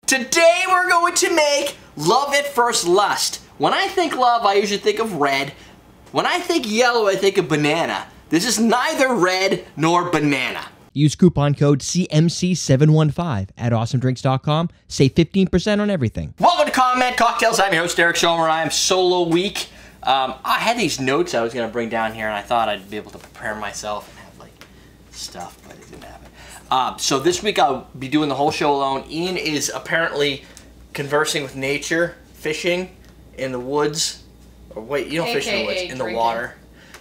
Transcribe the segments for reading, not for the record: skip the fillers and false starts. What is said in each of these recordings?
Today we're going to make love at first lust. When I think love, I usually think of red. When I think yellow, I think of banana. This is neither red nor banana. Use coupon code CMC715 at awesomedrinks.com. Save 15% on everything. Welcome to Comment Cocktails. I'm your host, Derrick Schommer. I am solo week. I had these notes I was going to bring down here, and I thought I'd be able to prepare myself and have, like, stuff, but I didn't have it. So this week I'll be doing the whole show alone. Ian is apparently conversing with nature, fishing in the woods. Or wait, you don't fish in the woods, in the water.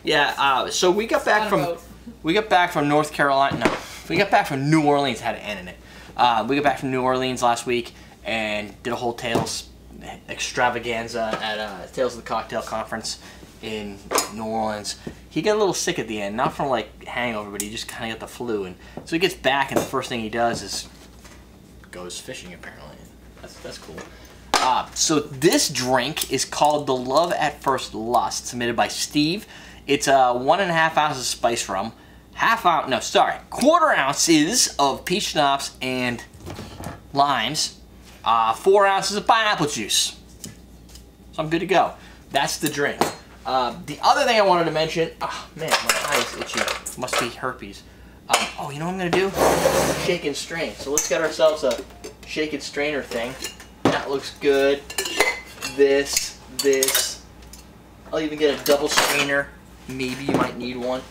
Yeah, so we got back from North Carolina. No, we got back from New Orleans. Had an N in it. We got back from New Orleans last week and did a whole Tales extravaganza at Tales of the Cocktail Conference in New Orleans. He got a little sick at the end, not from like hangover, but he just kind of got the flu, and so he gets back, and the first thing he does is goes fishing. Apparently, that's cool. So this drink is called the Love at First Lust, submitted by Steve. It's 1.5 ounces of spice rum, quarter ounces of peach schnapps and limes, 4 ounces of pineapple juice. So I'm good to go. That's the drink. The other thing I wanted to mention, oh man, my eye's itchy. Must be herpes. Oh, you know what I'm gonna do? Shake and strain. So let's get ourselves a shake and strainer thing. That looks good. This. I'll even get a double strainer. Maybe you might need one.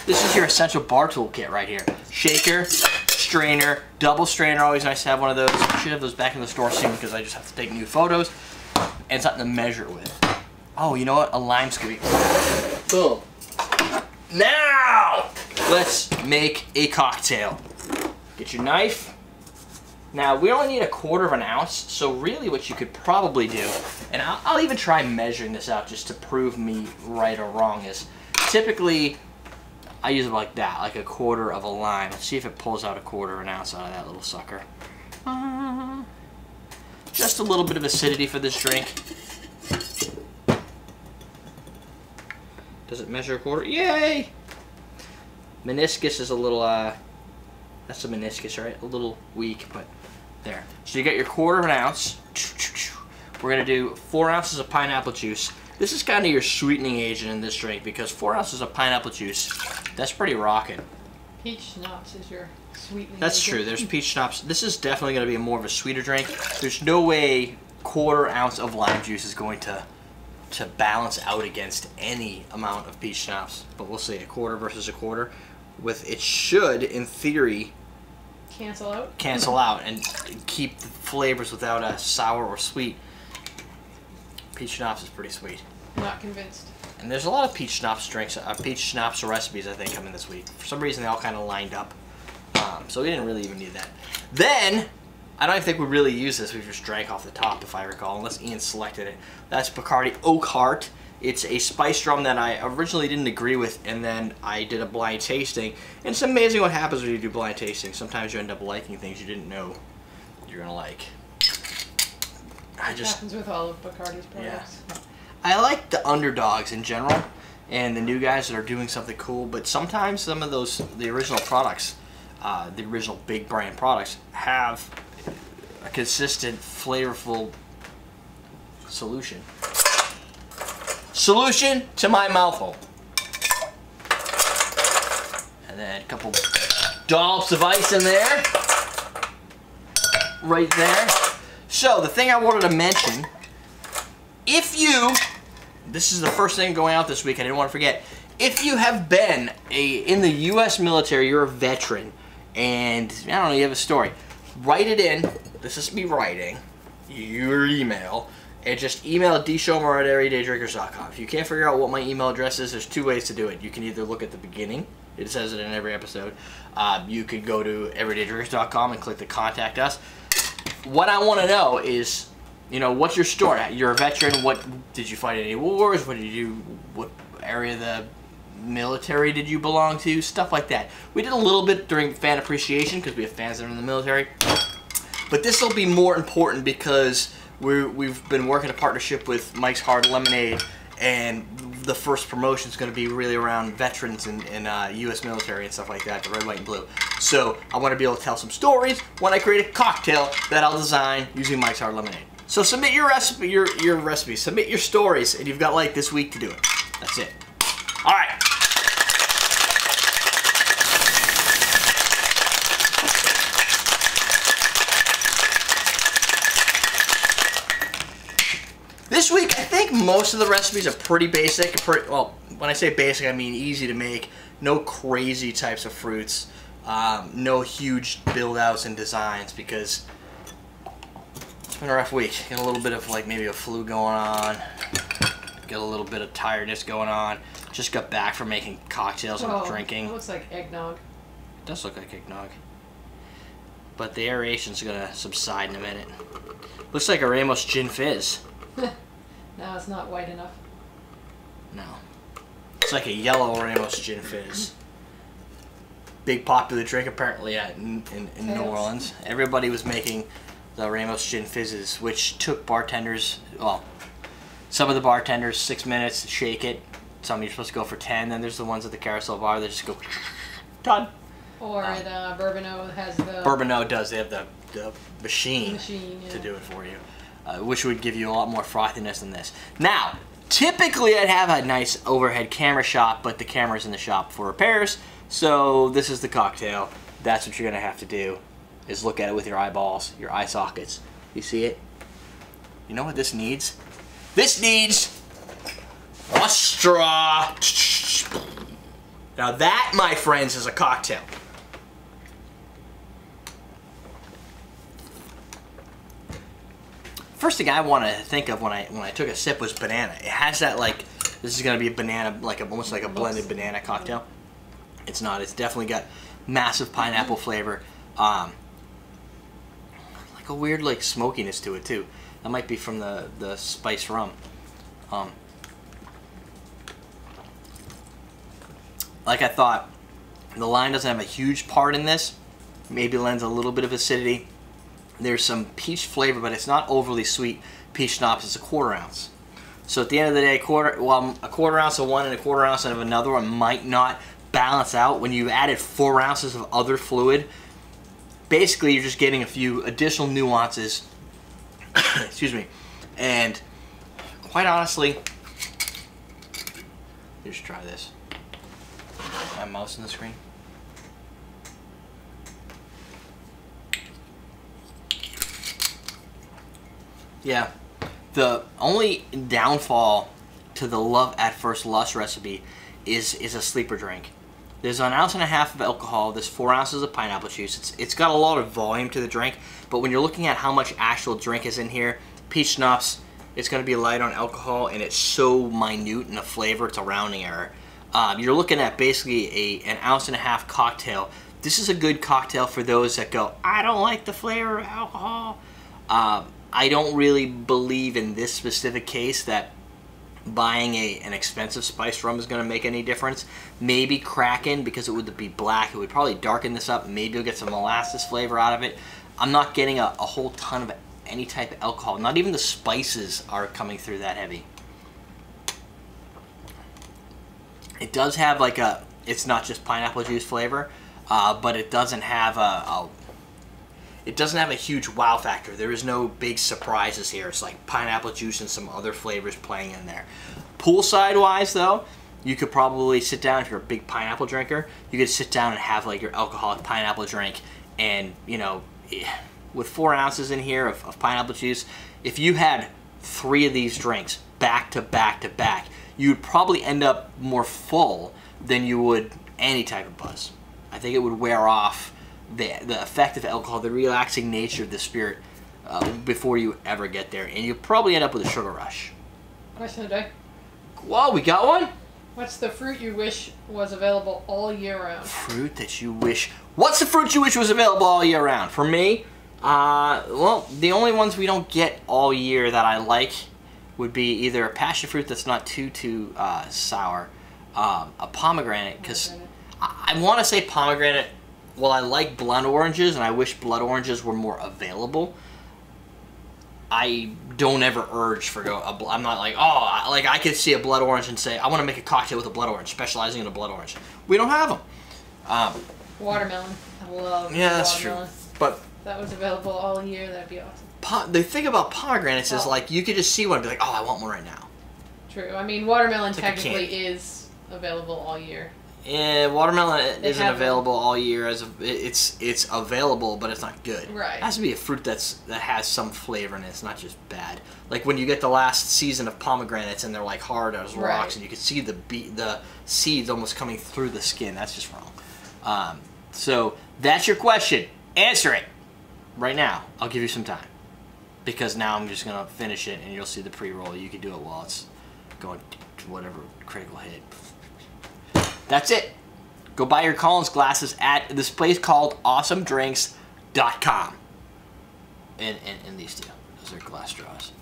This is your essential bar tool kit right here. Shaker, strainer, double strainer. Always nice to have one of those. I should have those back in the store soon because I just have to take new photos and something to measure with. Oh, you know what? A lime squeeze. Boom. Now, let's make a cocktail. Get your knife. Now, we only need 1/4 ounce, so really what you could probably do, and I'll even try measuring this out just to prove me right or wrong, is typically I use it like that, like 1/4 of a lime. Let's see if it pulls out 1/4 ounce out of that little sucker. Just a little bit of acidity for this drink. Does it measure 1/4? Yay! Meniscus is a little, that's a meniscus, right? A little weak, but there. So you got your 1/4 ounce. We're going to do 4 ounces of pineapple juice. This is kind of your sweetening agent in this drink because 4 ounces of pineapple juice, that's pretty rocking. Peach schnapps is your sweetening That's agent. true. There's peach schnapps. This is definitely going to be more of a sweeter drink. There's no way 1/4 ounce of lime juice is going to balance out against any amount of peach schnapps, but we'll see. 1/4 versus 1/4, with it should, in theory, cancel out and keep the flavors without a sour or sweet. Peach schnapps is pretty sweet. Not convinced. And there's a lot of peach schnapps drinks, peach schnapps recipes I think coming this week. For some reason they all kind of lined up, so we didn't really even need that. Then I don't even think we really used this. We just drank off the top, if I recall, unless Ian selected it. That's Bacardi Oak Heart. It's a spice rum that I originally didn't agree with, and then I did a blind tasting. And it's amazing what happens when you do blind tasting. Sometimes you end up liking things you didn't know you're gonna like. It happens with all of Bacardi's products. Yeah. I like the underdogs in general, and the new guys that are doing something cool. But sometimes some of the original products, the original big brand products, have a consistent, flavorful solution to my mouthful. And then a couple dollops of ice in there, right there. So the thing I wanted to mention, this is the first thing going out this week, I didn't want to forget. If you have been in the U.S. military, you're a veteran, and I don't know, you have a story, write it in. This is me writing your email, and just email dschomer@everydaydrinkers.com. If you can't figure out what my email address is, there's 2 ways to do it. You can either look at the beginning, it says it in every episode. You could go to everydaydrinkers.com and click the contact us. What I want to know is, you know, what's your story? You're a veteran. What did you fight in any wars? What did you do? What area of the military did you belong to? Stuff like that. We did a little bit during fan appreciation because we have fans that are in the military. But this will be more important because we've been working a partnership with Mike's Hard Lemonade, and the first promotion is going to be really around veterans and U.S. military and stuff like that, the red, white, and blue. So I want to be able to tell some stories when I create a cocktail that I'll design using Mike's Hard Lemonade. So submit your recipe, your recipes, submit your stories, and you've got like this week to do it. That's it. All right. This week, I think most of the recipes are pretty basic. Well, when I say basic, I mean easy to make. No crazy types of fruits. No huge build-outs and designs because it's been a rough week. Got a little bit of like maybe a flu going on. Got a little bit of tiredness going on. Just got back from making cocktails and drinking. It looks like eggnog. It does look like eggnog. But the aeration's going to subside in a minute. Looks like a Ramos Gin Fizz. No, it's not white enough. No. It's like a yellow Ramos Gin Fizz. Big popular drink apparently in New Orleans. Everybody was making the Ramos Gin Fizzes, which took bartenders, well, some of the bartenders 6 minutes to shake it. Some you're supposed to go for 10. Then there's the ones at the Carousel Bar that just go, done. Or the Bourbonneau has the... Bourbonneau does. They have the machine yeah. to do it for you. Which would give you a lot more frothiness than this. Now, typically I'd have a nice overhead camera shot, but the camera's in the shop for repairs, so this is the cocktail. That's what you're going to have to do, is look at it with your eyeballs, your eye sockets. You see it? You know what this needs? This needs a straw. Now that, my friends, is a cocktail. First thing I want to think of when I took a sip was banana. It has that like, this is gonna be a banana, like almost like a blended banana cocktail. It's not. It's definitely got massive pineapple flavor, like a weird like smokiness to it too. That might be from the spiced rum. Like I thought, the lime doesn't have a huge part in this. Maybe lends a little bit of acidity. There's some peach flavor, but it's not overly sweet. Peach schnapps is a 1/4 ounce. So at the end of the day, a 1/4 ounce of one and a 1/4 ounce of another one might not balance out. When you've added 4 ounces of other fluid, basically you're just getting a few additional nuances. Excuse me. And quite honestly, let's try this. My mouse on the screen. Yeah, the only downfall to the Love at First Lust recipe is a sleeper drink. There's 1.5 ounces of alcohol, there's 4 ounces of pineapple juice. It's got a lot of volume to the drink, but when you're looking at how much actual drink is in here, peach schnapps, it's going to be light on alcohol, and it's so minute in the flavor, it's a rounding error. You're looking at basically an 1.5 ounce cocktail. This is a good cocktail for those that go, I don't like the flavor of alcohol. I don't really believe in this specific case that buying an expensive spiced rum is going to make any difference. Maybe Kraken, because it would be black, it would probably darken this up. Maybe you'll get some molasses flavor out of it. I'm not getting a whole ton of any type of alcohol. Not even the spices are coming through that heavy. It does have like it's not just pineapple juice flavor, but it doesn't have it doesn't have a huge wow factor. There is no big surprises here. It's like pineapple juice and some other flavors playing in there. Poolside wise though, you could probably sit down, if you're a big pineapple drinker, you could sit down and have like your alcoholic pineapple drink, and you know, with 4 ounces in here of pineapple juice, if you had 3 of these drinks back to back to back, you would probably end up more full than you would any type of buzz. I think it would wear off the effect of alcohol, the relaxing nature of the spirit before you ever get there, and you probably end up with a sugar rush. Question of the day. Whoa, we got one? What's the fruit you wish was available all year round? Fruit that you wish... What's the fruit you wish was available all year round? For me, well, the only ones we don't get all year that I like would be either a passion fruit that's not too sour, a pomegranate, because I want to say pomegranate. Well, I like blood oranges, and I wish blood oranges were more available. I don't ever urge for I'm not like, oh, like I could see a blood orange and say, I want to make a cocktail with a blood orange, specializing in a blood orange. We don't have them. Watermelon. I love Yeah, that's watermelon. true. But if that was available all year, that'd be awesome. the thing about pomegranates is like you could just see one and be like, oh, I want one right now. True. I mean, watermelon like technically is available all year. Yeah, watermelon isn't available all year. It's available, but it's not good. Right. It has to be a fruit that has some flavor in it. It's not just bad. Like when you get the last season of pomegranates and they're like hard as rocks, and you can see the seeds almost coming through the skin. That's just wrong. So that's your question. Answer it right now. I'll give you some time because now I'm just gonna finish it, and you'll see the pre-roll. You can do it while it's going to whatever critical hit. That's it. Go buy your Collins glasses at this place called awesomedrinks.com. And these two. Those are glass straws.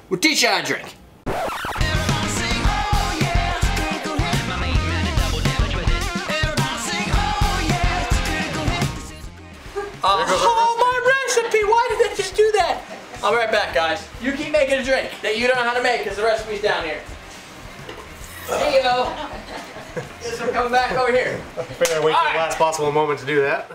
We'll teach you how to drink. Oh, my recipe! Why did it just do that? I'll be right back, guys. You keep making a drink that you don't know how to make because the recipe's down here. There you go. Guess I'm coming back over here. I figured I'd wait for the last possible moment to do that.